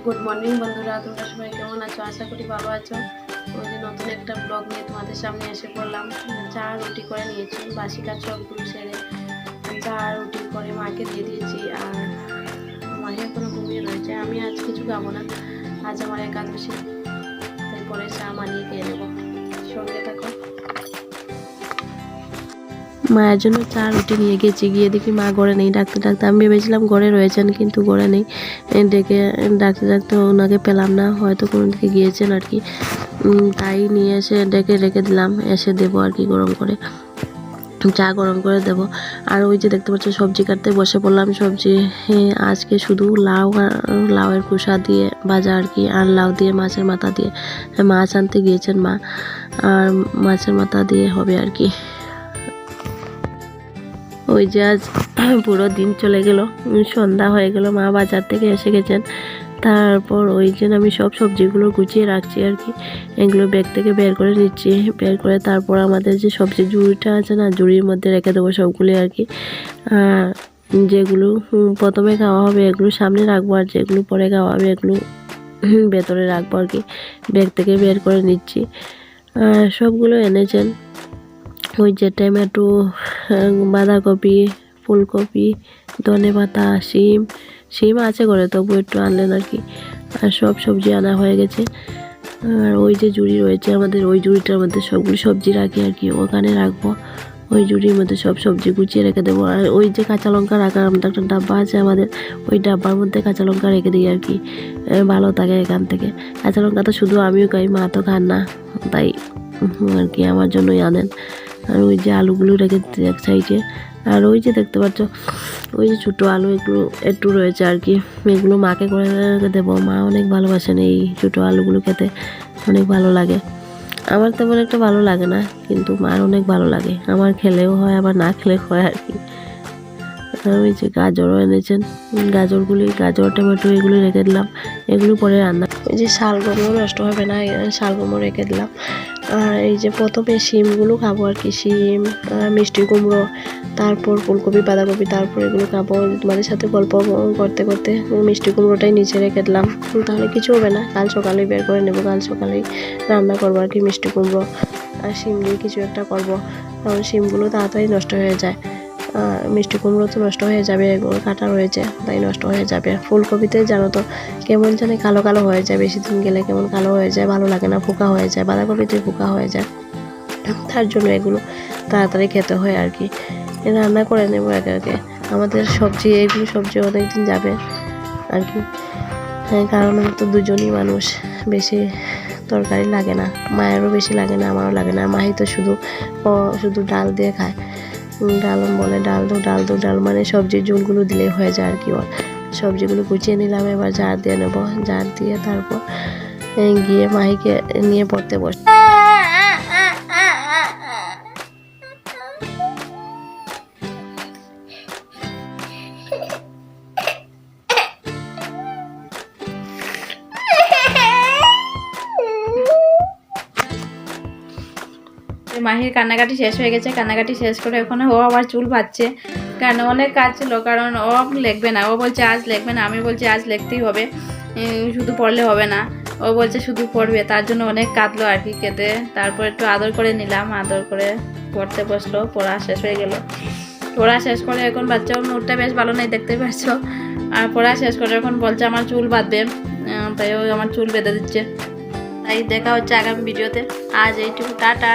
Good morning বন্ধুরা, তোমরা সবাই কেমন আছো? আশা করি ভালো আছো। ওই যে নতুন একটা ব্লগ নিয়ে তোমাদের সামনে এসে পড়লাম। চা রুটি করে নিয়েছি, বাসি কাজ সবগুলো সেরে চা রুটি করে মাকে দিয়ে দিয়েছি। আর মাকে এখনো ঘুমিয়ে রয়েছে। আমি আজ কিছু খাবো না, আজ আমার একাদশী, তারপরে চা বানিয়ে খেয়ে নেবো। সঙ্গে থাকো। মায়ের জন্য চা রুটি নিয়ে গেছি, গিয়ে দেখি মা ঘরে নেই। ডাকতে ডাকতে আমি ভেবেছিলাম ঘরে রয়েছেন, কিন্তু ঘরে নেই। ডেকে ডাকতে ডাকতে ওনাকে পেলাম না, হয়তো কোনো দিকে গিয়েছেন আর কি। তাই নিয়ে এসে ডেকে রেখে দিলাম, এসে দেবো আর কি, গরম করে চা গরম করে দেব। আর ওই যে দেখতে পাচ্ছ সবজি কাটতে বসে পড়লাম। সবজি আজকে শুধু লাউয়ের খোসা দিয়ে ভাজা আর কি, আর লাউ দিয়ে মাছের মাথা দিয়ে। মাছ আনতে গিয়েছেন মা, আর মাছের মাথা দিয়ে হবে আর কি। ওই যে আজ পুরো দিন চলে গেল, সন্ধ্যা হয়ে গেল, মা বাজার থেকে এসে গেছেন। তারপর ওই জন্য আমি সব সবজিগুলো গুছিয়ে রাখছি আর কি। এগুলো ব্যাগ থেকে বের করে নিচ্ছি, বের করে তারপর আমাদের যে সবজি ঝুড়িটা আছে না, ঝুড়ির মধ্যে রেখে দেবো সবগুলো আর কি। যেগুলো প্রথমে খাওয়া হবে এগুলো সামনে রাখবো, আর যেগুলো পরে খাওয়া হবে এগুলো ভেতরে রাখবো আর কি। ব্যাগ থেকে বের করে নিচ্ছি। সবগুলো এনেছেন, ওই যে টমেটো, বাঁধাকপি, ফুলকপি, ধনেপাতা, শিম আছে ঘরে, তবু একটু আনলেন আর কি। আর সব সবজি আনা হয়ে গেছে। আর ওই যে ঝুড়ি রয়েছে আমাদের, ওই ঝুড়িটার মধ্যে সবগুলো সবজি রাখি আর কি, ওখানে রাখবো। ওই ঝুড়ির মধ্যে সব সবজি গুছিয়ে রেখে দেবো। আর ওই যে কাঁচা লঙ্কা রাখার আমাদের একটা ডাব্বা আছে আমাদের, ওই ডাব্বার মধ্যে কাঁচা লঙ্কা রেখে দিই আর কি, ভালো থাকে এখান থেকে। কাঁচা লঙ্কা তো শুধু আমিও খাই, মা তো খান না, তাই আর কি আমার জন্যই আনেন। আর ওই যে আলুগুলো রেখে দিতে এক সাইডে। আর ওই যে দেখতে পাচ্ছ ওই যে ছোটো আলু, এগুলো একটু রয়েছে আর কি, এগুলো মাকে করে রেখে দেবো। মা অনেক ভালোবাসেন এই ছোটো আলুগুলো খেতে, অনেক ভালো লাগে। আমার তেমন একটা ভালো লাগে না, কিন্তু মার অনেক ভালো লাগে। আমার খেলেও হয়, আবার না খেলেও হয় আর কি। ওই যে গাজরও এনেছেন, গাজর টমেটো এগুলো রেখে দিলাম, এগুলো পরে রান্না। ওই যে শালগমও নষ্ট হবে না, শালগমও রেখে দিলাম। আর এই যে প্রথমে শিমগুলো খাবো আর কি, শিম, মিষ্টি কুমড়ো, তারপর ফুলকপি, বাঁধাকপি, তারপর এগুলো খাবো। তোমাদের সাথে গল্প করতে করতে মিষ্টি কুমড়োটাই নিচে রেখে দিলাম, তাহলে কিছু হবে না। কাল সকালেই বের করে নেবো, কাল সকালেই রান্না করবো আর কি মিষ্টি কুমড়ো। আর শিম দিয়ে কিছু একটা করবো, কারণ শিমগুলো তাড়াতাড়ি নষ্ট হয়ে যায়। মিষ্টি কুমড়ো তো নষ্ট হয়ে যাবে, এগুলো কাটা রয়েছে তাই নষ্ট হয়ে যাবে। ফুলকপিতে জানো তো কেমন জানি কালো কালো হয়ে যায়, বেশি দিন গেলে কেমন কালো হয়ে যায়, ভালো লাগে না, পোকা হয়ে যায়। বাঁধাকপিতে পোকা হয়ে যায়, তার জন্য এগুলো তাড়াতাড়ি খেতে হয় আর কি। রান্না করে নেবো একে একে। আমাদের সবজি, এগুলো সবজি অনেকদিন যাবে আর কি। কারণ আমি তো দুজনই মানুষ, বেশি তরকারি লাগে না, মায়েরও বেশি লাগে না, আমারও লাগে না। মাহি তো শুধু ডাল দিয়ে খায়, ডাল বলে ডাল দো ডাল, মানে সবজির ঝোলগুলো দিলেই হয়ে যায় আর কি। ওর সবজিগুলো গুছিয়ে নিলাম, এবার জার দিয়ে নেবো। জার দিয়ে তারপর গিয়ে মাহিকে নিয়ে পড়তে বসে। মাহির কান্নাকাটি শেষ হয়ে গেছে, কান্নাকাটি শেষ করে ওখানে ও আবার চুল বাঁধছে, কারণ অনেক কাজ ছিল। কারণ ও লিখবে না, ও বলছে আজ লিখবে না, আমি বলছি আজ লিখতেই হবে, শুধু পড়লে হবে না। ও বলছে শুধু পড়বে, তার জন্য অনেক কাঁদলো আর কি কেঁদে। তারপর একটু আদর করে নিলাম, আদর করে পড়তে বসলো, পড়া শেষ হয়ে গেল। পড়া শেষ করে এখন বাচ্চা, ওর মুডটা বেশ ভালো নেই দেখতে পাচ্ছ। আর পড়া শেষ করে এখন বলছে আমার চুল বাঁধবে, তাই ও আমার চুল বেঁধে দিচ্ছে। তাই দেখা হচ্ছে আগামী ভিডিওতে। আজ এইটুকু, টাটা।